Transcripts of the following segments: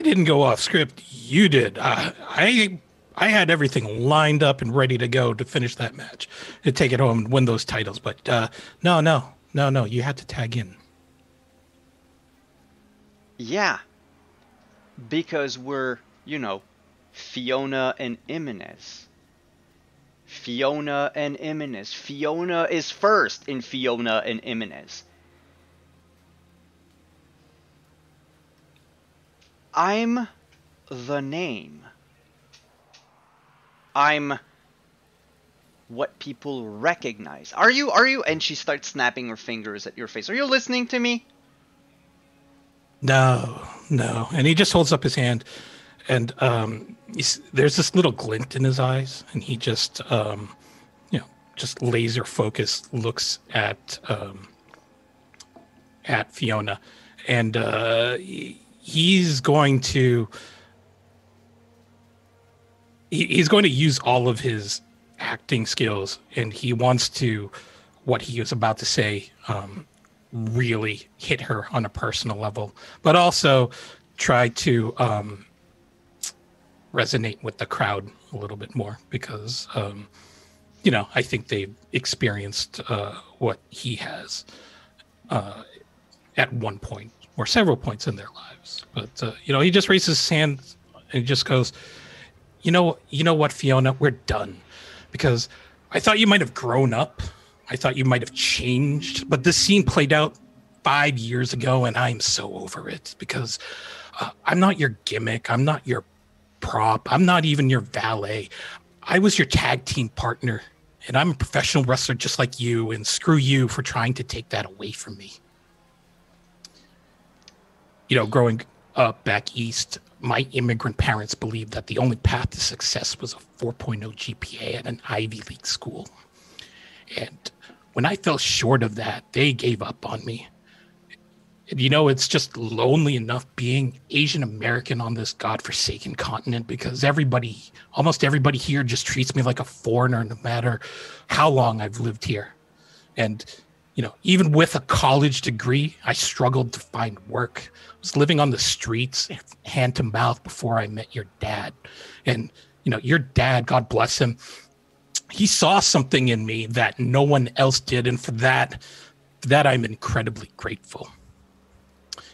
didn't go off script. You did. I had everything lined up and ready to go to finish that match, to take it home and win those titles. But no. You had to tag in. Yeah, because we're, Fiona and Ximenez. Fiona and Ximenez. Fiona is first in Fiona and Ximenez. I'm the name. I'm what people recognize. Are you? And she starts snapping her fingers at your face. Are you listening to me? No. And he just holds up his hand, and there's this little glint in his eyes, and he just, just laser focus looks at Fiona, and he's going to use all of his acting skills, and he wants to, what he was about to say, really hit her on a personal level, but also try to resonate with the crowd a little bit more because, I think they've experienced what he has at one point or several points in their lives. But, he just raises his hand and he just goes, you know what, Fiona, we're done, because I thought you might have grown up. I thought you might have changed, but this scene played out 5 years ago, and I'm so over it because I'm not your gimmick. I'm not your prop. I'm not even your valet. I was your tag team partner, and I'm a professional wrestler just like you, and screw you for trying to take that away from me. Growing up back east, my immigrant parents believed that the only path to success was a 4.0 GPA at an Ivy League school. And when I fell short of that, they gave up on me. And, it's just lonely enough being Asian American on this godforsaken continent because almost everybody here just treats me like a foreigner no matter how long I've lived here. And, even with a college degree, I struggled to find work. I was living on the streets, hand to mouth, before I met your dad. And, your dad, God bless him, he saw something in me that no one else did. And for that I'm incredibly grateful.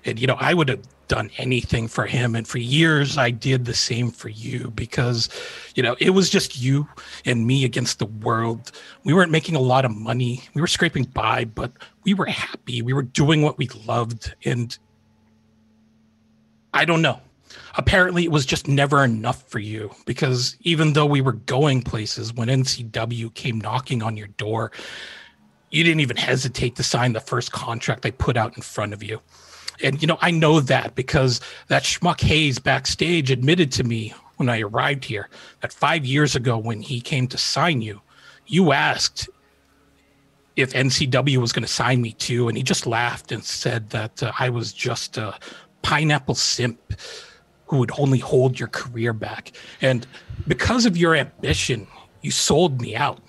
And, I would have done anything for him. And for years, I did the same for you because, it was just you and me against the world. We weren't making a lot of money. We were scraping by, but we were happy. We were doing what we loved. And I don't know. Apparently, it was just never enough for you because even though we were going places, when NCW came knocking on your door, you didn't even hesitate to sign the first contract they put out in front of you. And, I know that because that schmuck Hayes backstage admitted to me when I arrived here that 5 years ago when he came to sign you, you asked if NCW was going to sign me too. And he just laughed and said that I was just a pineapple simp who would only hold your career back. And because of your ambition, you sold me out,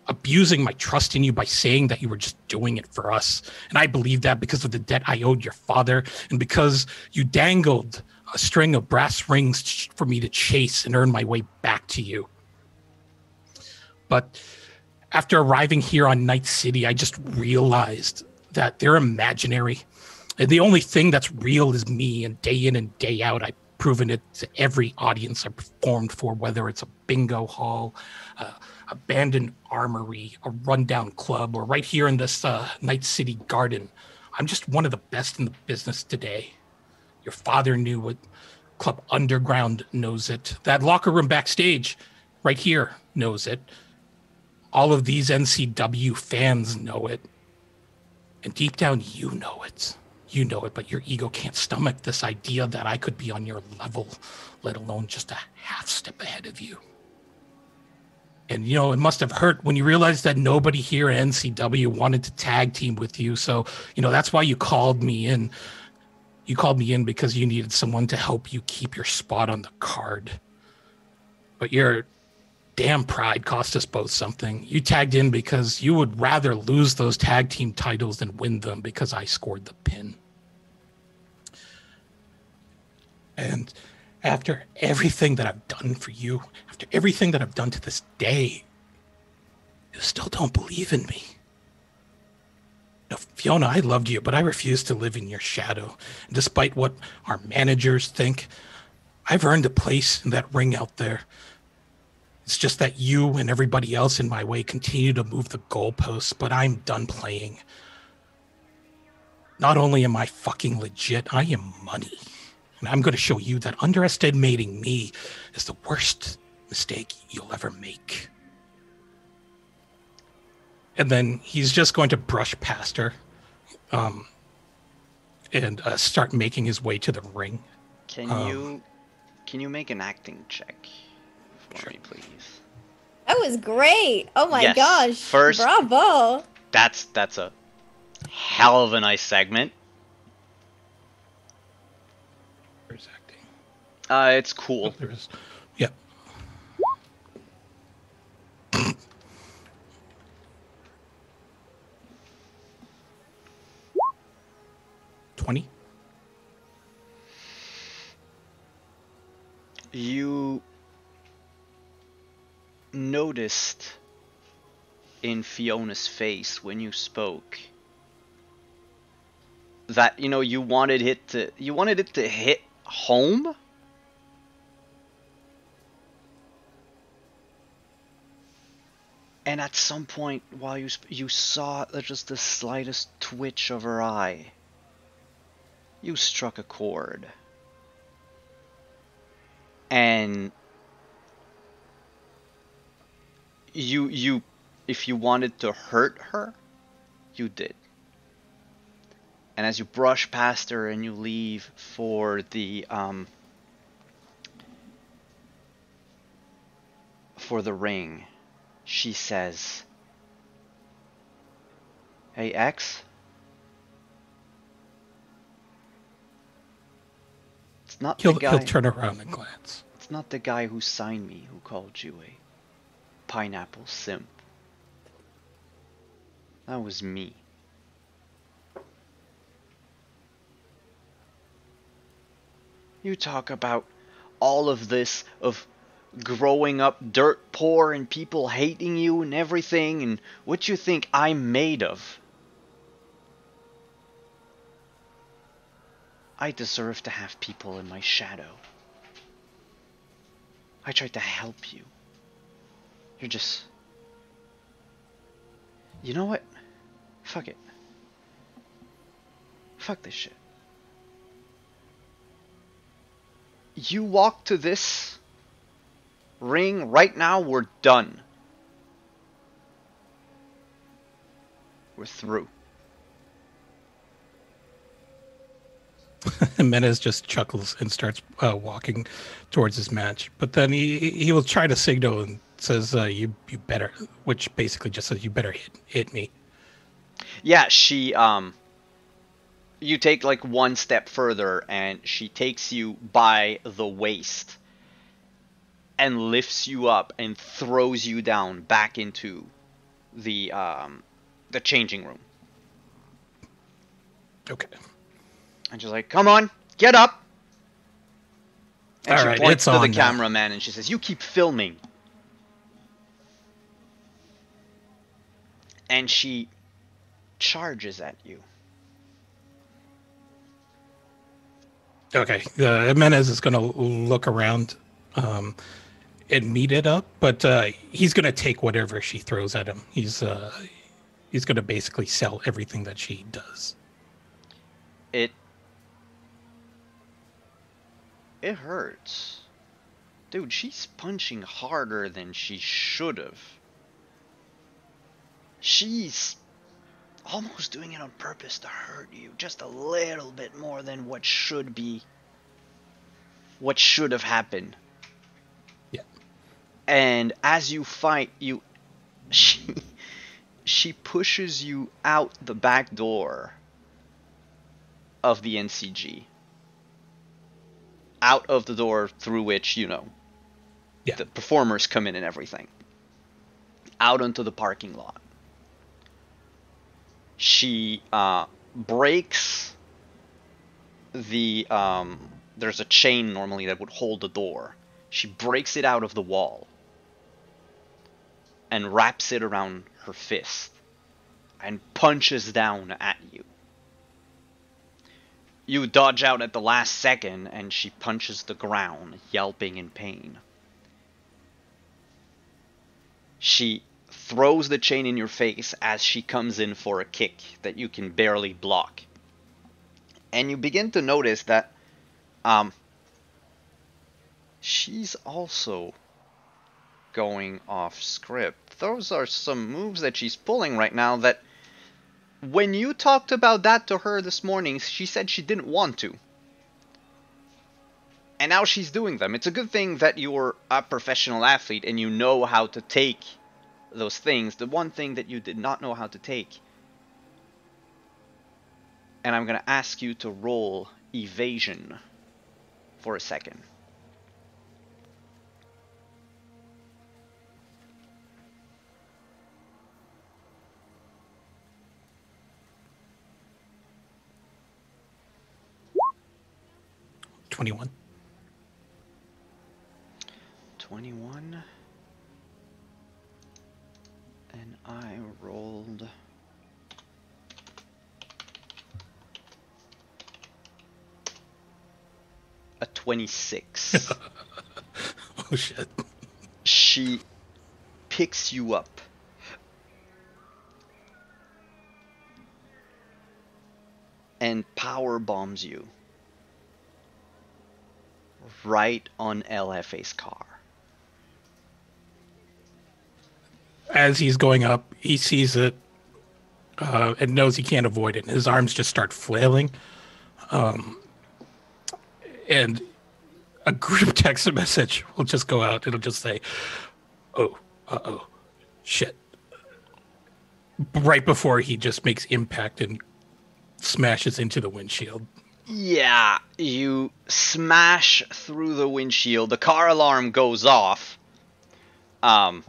abusing my trust in you by saying that you were just doing it for us. And I believe that because of the debt I owed your father and because you dangled a string of brass rings for me to chase and earn my way back to you. But after arriving here on Night City, I just realized that they're imaginary. And the only thing that's real is me, and day in and day out, I've proven it to every audience I performed for, whether it's a bingo hall, abandoned armory, a rundown club, or right here in this Night City garden. I'm just one of the best in the business today. Your father knew it. Club Underground knows it. That locker room backstage right here knows it. All of these NCW fans know it. And deep down, you know it. You know it, but your ego can't stomach this idea that I could be on your level, let alone just a half step ahead of you. And, it must have hurt when you realized that nobody here at NCW wanted to tag team with you. So, that's why you called me in. You called me in because you needed someone to help you keep your spot on the card. But your damn pride cost us both something. You tagged in because you would rather lose those tag team titles than win them because I scored the pin. After everything that I've done for you, after everything that I've done to this day, you still don't believe in me. No, Fiona, I loved you, but I refuse to live in your shadow. And despite what our managers think, I've earned a place in that ring out there. It's just that you and everybody else in my way continue to move the goalposts, but I'm done playing. Not only am I fucking legit, I am money. And I'm going to show you that underestimating me is the worst mistake you'll ever make. And then he's just going to brush past her and start making his way to the ring. Can you make an acting check for me, please? That was great. Oh my Yes. gosh. First, bravo. That's a hell of a nice segment. Where's acting? It's cool. Oh, there is. Yeah. $20. You noticed in Fiona's face when you spoke that you wanted it to hit home. And at some point while you saw just the slightest twitch of her eye, you struck a chord. And you if you wanted to hurt her, you did. And as you brush past her and you leave for the ring, she says, "Hey, X, it's not the guy." He'll turn around and glance. It's not the guy who signed me who called you a pineapple simp. That was me. You talk about all of this of growing up dirt poor and people hating you and everything, and what you think I'm made of. I deserve to have people in my shadow. I tried to help you. You're just... You know what? Fuck it. Fuck this shit. You walk to this ring right now, we're done. We're through. Ximenez just chuckles and starts walking towards his match. But then he will try to signal and says, you better, which basically just says, you better hit me. Yeah, she, you take like one step further and she takes you by the waist and lifts you up and throws you down back into the changing room. Okay. And she's like, "Come on, get up." And All she right, points it's to the on now. cameraman and she says, "You keep filming." And she charges at you. Okay. Ximenez is going to look around and meet it up, but he's going to take whatever she throws at him. He's going to basically sell everything that she does. It hurts. Dude, she's punching harder than she should have. She's almost doing it on purpose to hurt you. Just a little bit more than what should be. What should have happened. Yeah. And as you fight, she pushes you out the back door of the NCG. Out of the door through which, the performers come in and everything. Out onto the parking lot. She breaks the there's a chain normally that would hold the door. She breaks it out of the wall and wraps it around her fist and punches down at you. You dodge out at the last second, and she punches the ground, yelping in pain. She throws the chain in your face as she comes in for a kick that you can barely block. And you begin to notice that she's also going off script. Those are some moves that she's pulling right now that when you talked about that to her this morning, she said she didn't want to. And now she's doing them. It's a good thing that you're a professional athlete and you know how to take those things. The one thing that you did not know how to take. And I'm going to ask you to roll evasion for a second. $21. 21. And I rolled a 26. Oh shit. She picks you up. And power bombs you. Right on LFA's car. As he's going up, he sees it and knows he can't avoid it. His arms just start flailing. And a group text message will just go out. It'll just say, oh, uh-oh, shit. Right before he just makes impact and smashes into the windshield. Yeah, you smash through the windshield. The car alarm goes off. The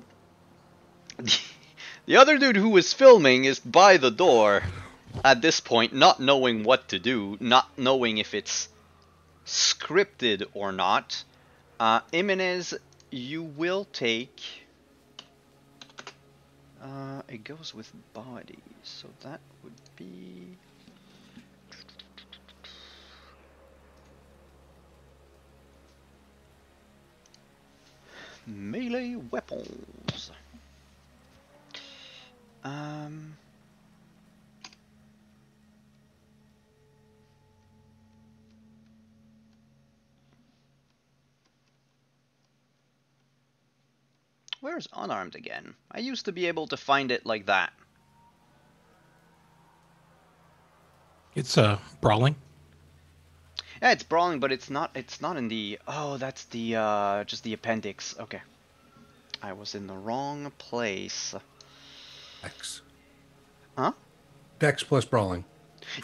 other dude who was filming is by the door at this point, not knowing what to do, not knowing if it's scripted or not. Ximenez, you will take... it goes with body, so that would be... melee weapons. Where's unarmed again? I used to be able to find it like that. It's brawling. Yeah, it's brawling, but it's not in the... Oh, that's the, just the appendix. Okay. I was in the wrong place. Dex. Huh? Dex plus brawling.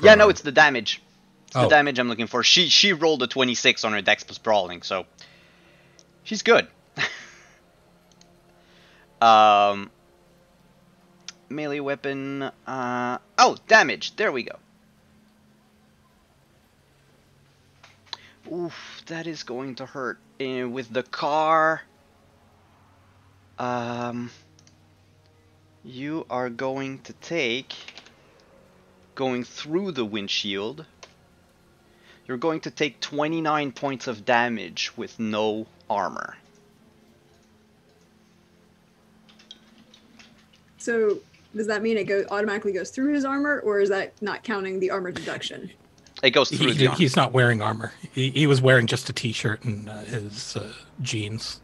Yeah, no, it's the damage. It's the Oh. damage I'm looking for. She rolled a 26 on her Dex plus brawling, so... she's good. Melee weapon... oh, damage! There we go. Oof, that is going to hurt. With the car... you are going to take... going through the windshield... you're going to take 29 points of damage with no armor. So, does that mean it automatically goes through his armor, or is that not counting the armor deduction? It goes through the armor. He's not wearing armor. He was wearing just a t-shirt and his jeans.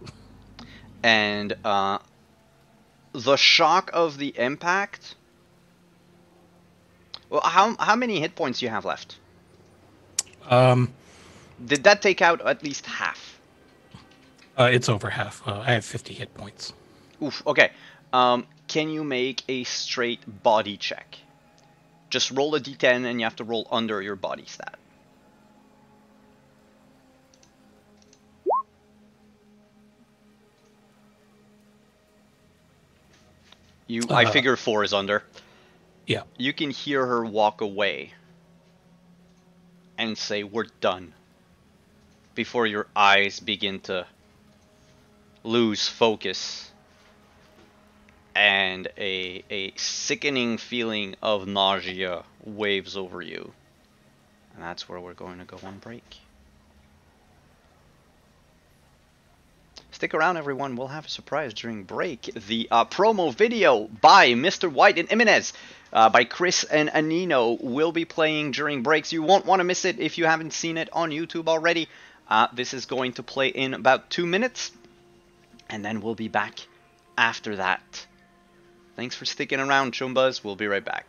And the shock of the impact... Well, how many hit points do you have left? Did that take out at least half? It's over half. I have 50 hit points. Oof, okay. Can you make a straight body check? Just roll a d10 and you have to roll under your body stat. I figure 4 is under. Yeah. You can hear her walk away and say, "We're done." before your eyes begin to lose focus and a sickening feeling of nausea waves over you. And that's where we're going to go on break. Stick around, everyone. We'll have a surprise during break. The promo video by Mr. White and Ximenez by Chris and Anino will be playing during breaks. You won't want to miss it if you haven't seen it on YouTube already. This is going to play in about 2 minutes, and then we'll be back after that. Thanks for sticking around, Chumbas. We'll be right back.